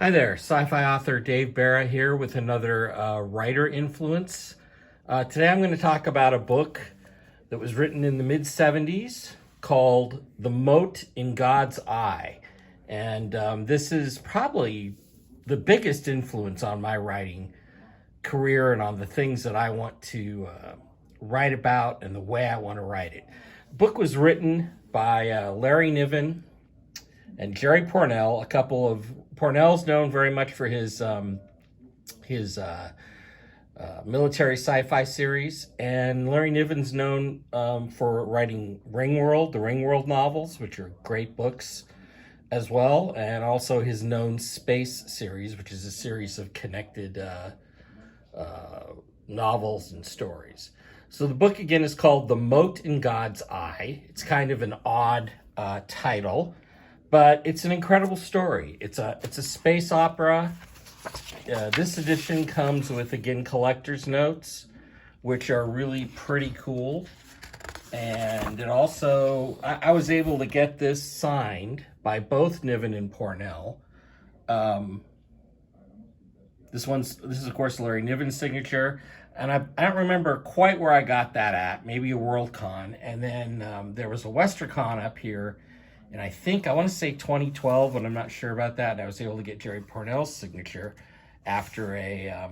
Hi there, sci-fi author Dave Barra here with another writer influence. Today I'm going to talk about a book that was written in the mid-70s called The Mote in God's Eye. And this is probably the biggest influence on my writing career and on the things that I want to write about and the way I want to write it. The book was written by Larry Niven and Jerry Pounelle. A couple of Pournelle's known very much for his military sci-fi series, and Larry Niven's known for writing Ringworld, the Ringworld novels, which are great books as well, and also his known Space series, which is a series of connected novels and stories. So the book again is called The Mote in God's Eye. It's kind of an odd title, but it's an incredible story. It's a space opera. This edition comes with, again, collector's notes, which are really pretty cool. And it also, I was able to get this signed by both Niven and Pounelle. This is of course Larry Niven's signature, and I don't remember quite where I got that at. Maybe a Worldcon, and then there was a WesterCon up here, and I want to say 2012, but I'm not sure about that. And I was able to get Jerry Pournelle's signature after a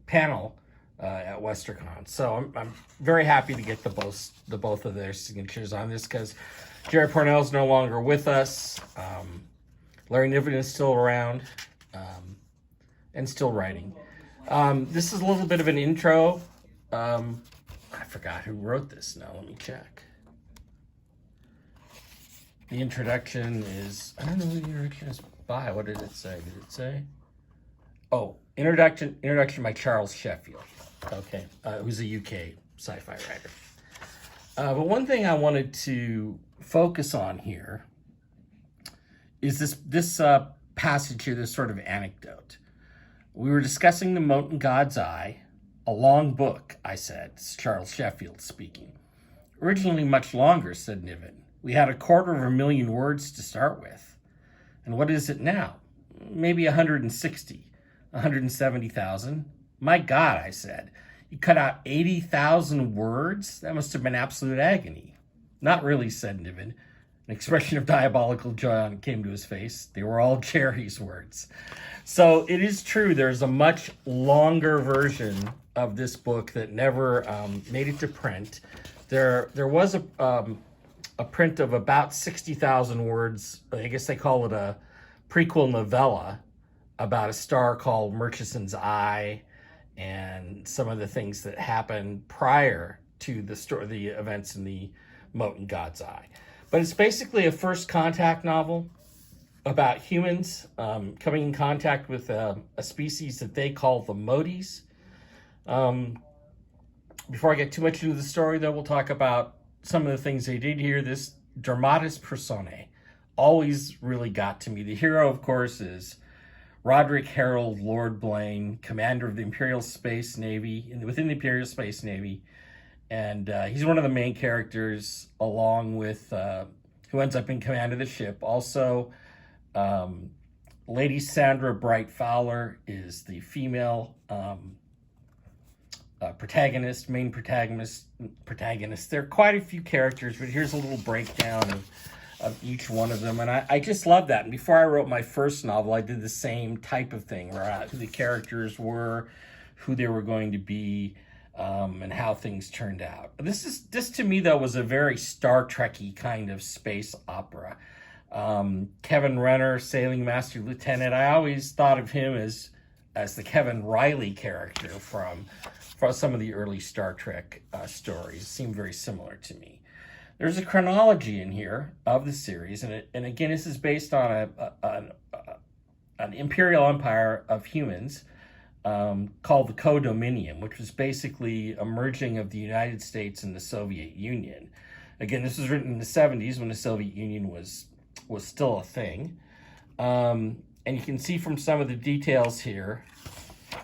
panel at WesterCon. So I'm very happy to get the both of their signatures on this, because Jerry Pournelle's no longer with us. Larry Niven is still around and still writing. This is a little bit of an intro. I forgot who wrote this now. Let me check. The introduction is, I don't know who the introduction is by. What did it say? Did it say? Oh, introduction by Charles Sheffield. Okay, who's a UK sci-fi writer. But one thing I wanted to focus on here is this passage here, this sort of anecdote. We were discussing The Mote in God's Eye, a long book, I said. It's Charles Sheffield speaking. Originally much longer, said Niven. We had 250,000 words to start with. And what is it now? Maybe 160, 170,000. My God, I said. You cut out 80,000 words? That must have been absolute agony. Not really, said Niven. An expression of diabolical joy came to his face. They were all Jerry's words. So it is true, there's a much longer version of this book that never made it to print. There was a print of about 60,000 words. I guess they call it a prequel novella about a star called Murchison's Eye and some of the things that happened prior to the events in the Mote in God's Eye. But it's basically a first contact novel about humans coming in contact with a species that they call the Motes. Before I get too much into the story, though, we'll talk about some of the things they did here. This dramatis personae always really got to me. The hero, of course, is Roderick Harold Lord Blaine, commander of the Imperial Space Navy, within the Imperial Space Navy. And he's one of the main characters, along with who ends up in command of the ship. Also, Lady Sandra Bright Fowler is the female main protagonist. There are quite a few characters, but here's a little breakdown of each one of them. And I just love that. And before I wrote my first novel, I did the same type of thing, where who the characters were, who they were going to be, and how things turned out. This to me, though, was a very Star Trek-y kind of space opera. Kevin Renner, Sailing Master Lieutenant, I always thought of him as the Kevin Riley character from some of the early Star Trek stories. Seemed very similar to me. There's a chronology in here of the series, and again, this is based on an imperial empire of humans called the Co-Dominion, which was basically a merging of the United States and the Soviet Union. Again, this was written in the 70s when the Soviet Union was still a thing. And you can see from some of the details here,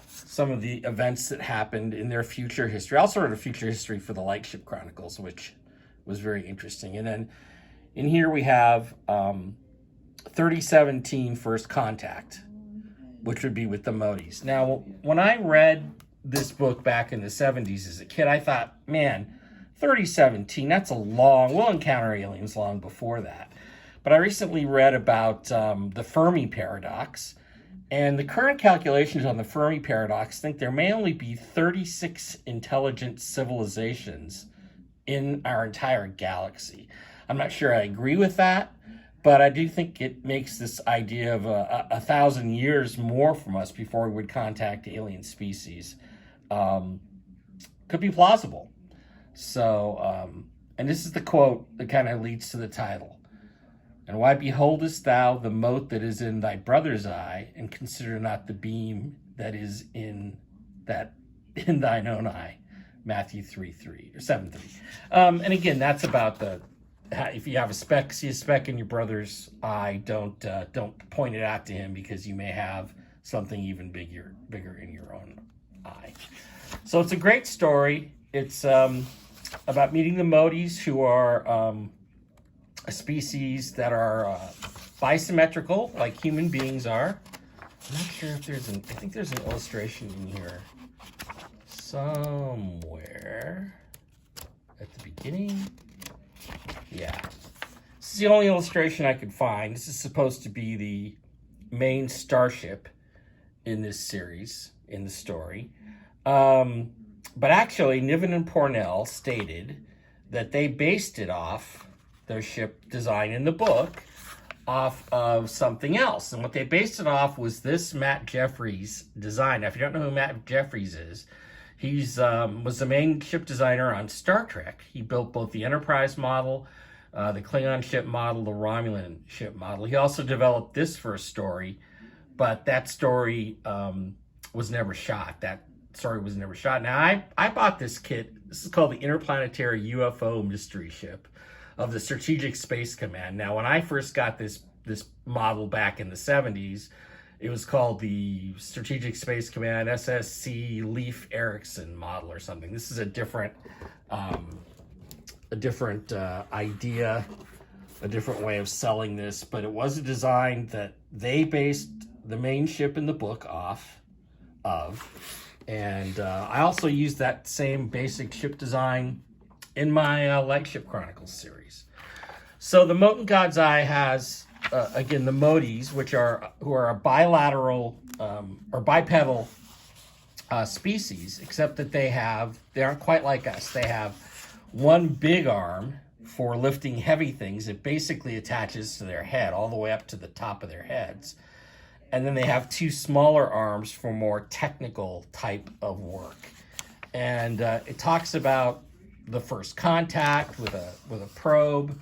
some of the events that happened in their future history. I also wrote a future history for the Lightship Chronicles, which was very interesting. And then in here we have 3017 First Contact, which would be with the Motes. Now, when I read this book back in the 70s as a kid, I thought, man, 3017, that's a long, we'll encounter aliens long before that. But I recently read about the Fermi paradox, and the current calculations on the Fermi paradox think there may only be 36 intelligent civilizations in our entire galaxy. I'm not sure I agree with that, but I do think it makes this idea of 1,000 years more from us before we would contact alien species could be plausible. So, and this is the quote that kind of leads to the title. And why beholdest thou the mote that is in thy brother's eye, and consider not the beam that is in thine own eye? Matthew 3:3 or 7:3. And again, that's about if you have see a speck in your brother's eye, don't point it out to him, because you may have something even bigger in your own eye. So it's a great story. It's about meeting the Motes, who are a species that are bisymmetrical, like human beings are. I'm not sure if I think there's an illustration in here somewhere at the beginning. Yeah. This is the only illustration I could find. This is supposed to be the main starship in this series, in the story. But actually, Niven and Pounelle stated that they based it off their ship design in the book off of something else. And what they based it off was this Matt Jeffries design. Now, if you don't know who Matt Jeffries is, he's was the main ship designer on Star Trek. He built both the Enterprise model, the Klingon ship model, the Romulan ship model. He also developed this first story, but that story was never shot. That story was never shot. Now, I bought this kit. This is called the Interplanetary UFO Mystery Ship of the Strategic Space Command. Now, when I first got this model back in the 70s, it was called the Strategic Space Command SSC Leif Erikson model or something. This is a different idea, a different way of selling this, but it was a design that they based the main ship in the book off of. And I also used that same basic ship design in my Lightship Chronicles series. So the Mote in God's Eye has, again, the Motes, who are a bilateral or bipedal species, except that they aren't quite like us. They have one big arm for lifting heavy things. It basically attaches to their head all the way up to the top of their heads. And then they have two smaller arms for more technical type of work. And it talks about the first contact with a probe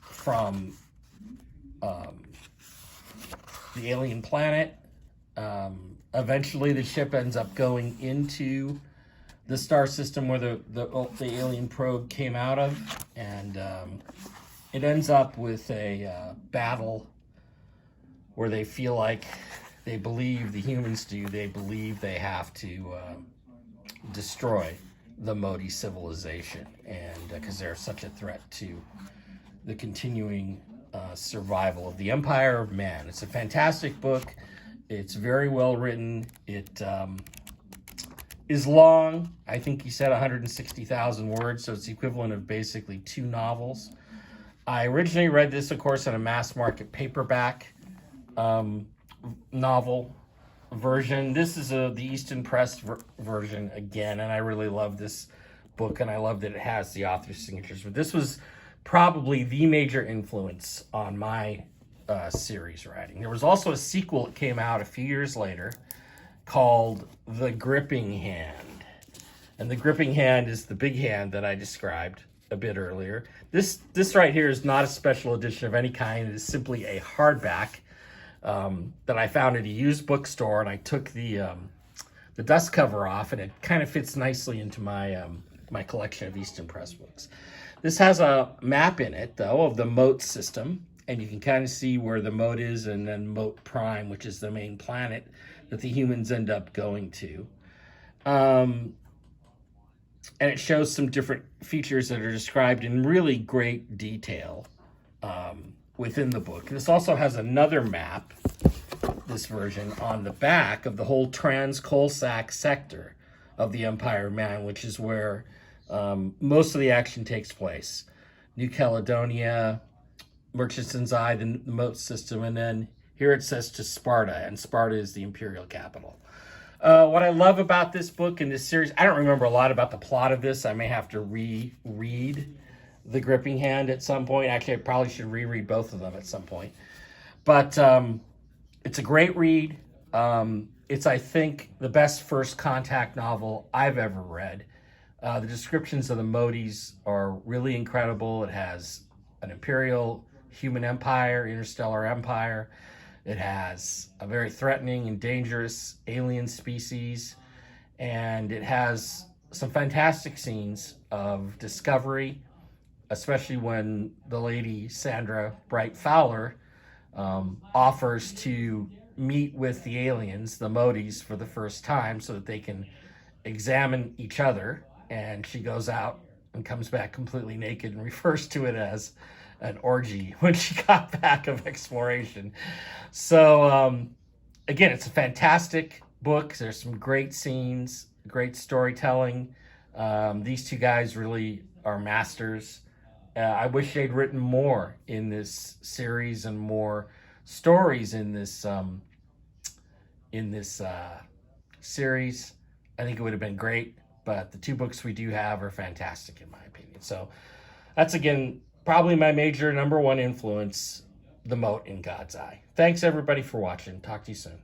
from the alien planet. Eventually, the ship ends up going into the star system where the alien probe came out of, and it ends up with a battle where they feel like they believe the humans do. They believe they have to destroy the Mote civilization, and because they're such a threat to the continuing survival of the Empire of Man. It's a fantastic book. It's very well written. It is long. I think he said 160,000 words, so it's the equivalent of basically 2 novels. I originally read this, of course, in a mass market paperback novel version. This is the Easton Press version again, and I really love this book, and I love that it has the author's signatures. But this was probably the major influence on my series writing. There was also a sequel that came out a few years later called The Gripping Hand. And The Gripping Hand is the big hand that I described a bit earlier. This right here is not a special edition of any kind. It is simply a hardback that I found at a used bookstore, and I took the dust cover off, and it kind of fits nicely into my my collection of Easton Press books. This has a map in it, though, of the Mote system, and you can kind of see where the Mote is, and then Mote Prime, which is the main planet that the humans end up going to. And it shows some different features that are described in really great detail within the book. This also has another map, this version, on the back of the whole Trans-Colsac sector of the Empire of Man, which is where most of the action takes place. New Caledonia, Murchison's Eye, the Mote system, and then here it says to Sparta, and Sparta is the imperial capital. What I love about this book and this series, I don't remember a lot about the plot of this. I may have to reread The Gripping Hand at some point. Actually, I probably should reread both of them at some point. But it's a great read. It's, I think, the best first contact novel I've ever read. The descriptions of the Motes are really incredible. It has an imperial human empire, interstellar empire. It has a very threatening and dangerous alien species. And it has some fantastic scenes of discovery, especially when the lady Sandra Bright Fowler offers to meet with the aliens, the Motes, for the first time so that they can examine each other. And she goes out and comes back completely naked and refers to it as an orgy when she got back of exploration. So, again, it's a fantastic book. There's some great scenes, great storytelling. These two guys really are masters. I wish they'd written more in this series and more stories in this series. I think it would have been great, but the two books we do have are fantastic in my opinion. So that's, again, probably my major number one influence, The Mote in God's Eye. Thanks everybody for watching. Talk to you soon.